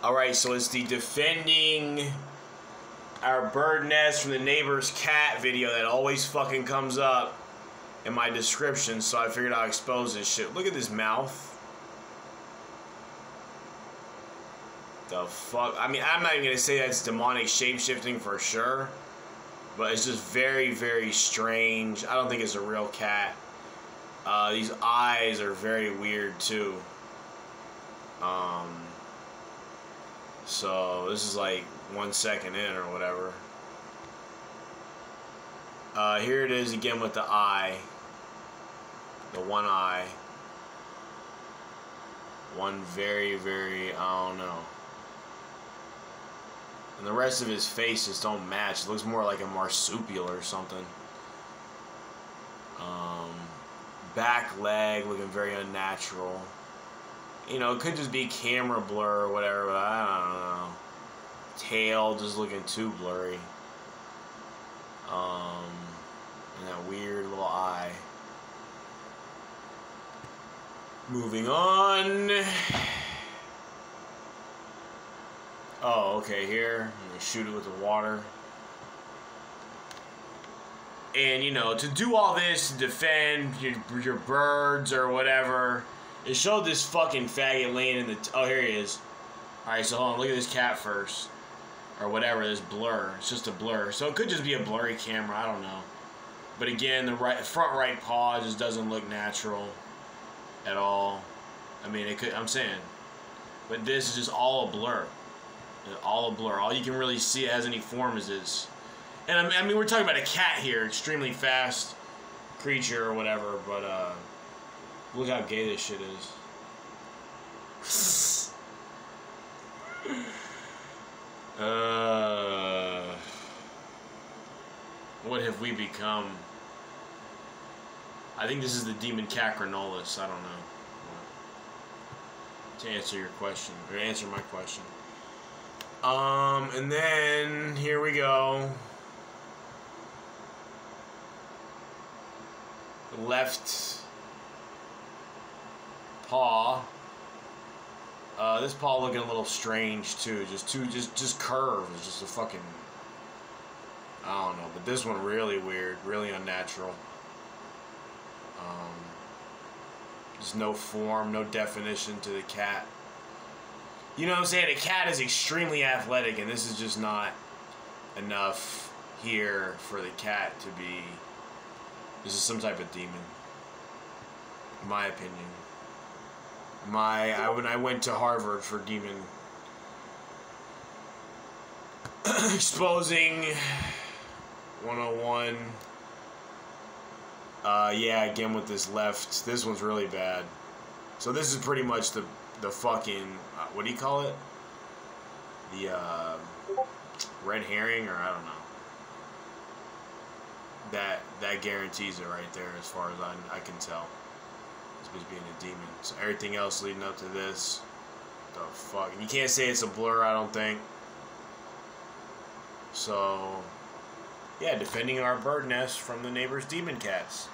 Alright, so it's the defending our bird nest from the neighbor's cat video that always fucking comes up in my description, so I figured I'd expose this shit. Look at this mouth. The fuck? I mean, I'm not even gonna say that's demonic shapeshifting for sure, but it's just very, very strange. I don't think it's a real cat. These eyes are very weird too. So this is like 1 second in or whatever. Here it is again with the eye. The one eye. One very, very, I don't know. And the rest of his face just don't match. It looks more like a marsupial or something. Back leg looking very unnatural. You know, it could just be camera blur or whatever, but I don't know. Tail just looking too blurry. And that weird little eye. Moving on. Oh, okay, here. I'm gonna shoot it with the water. And, you know, to do all this, to defend your birds or whatever, it showed this fucking faggot laying in the... oh, here he is. Alright, so hold on, look at this cat first. Or whatever, this blur. It's just a blur. So it could just be a blurry camera, I don't know. But again, the front right paw just doesn't look natural at all. I mean, it could... I'm saying. But this is just all a blur. All a blur. All you can really see it has any form is this. And I mean, we're talking about a cat here, extremely fast creature or whatever, but look how gay this shit is. What have we become? I think this is the demon Cacronolis. I don't know. To answer your question, or answer my question. And then here we go. Left paw. This paw looking a little strange too. Just curved. It's just a fucking... I don't know. But this one really weird, really unnatural. There's no form, no definition to the cat. You know what I'm saying? A cat is extremely athletic, and this is just not enough here for the cat to be... This is some type of demon. In my opinion. When I went to Harvard for demon exposing 101. Yeah, again with this left. This one's really bad. So this is pretty much the fucking what do you call it? The red herring, or I don't know. That guarantees it right there, as far as I can tell. It's supposed to being a demon. So everything else leading up to this, the fuck. And you can't say it's a blur, I don't think. So, yeah, defending our bird nest from the neighbor's demon cats.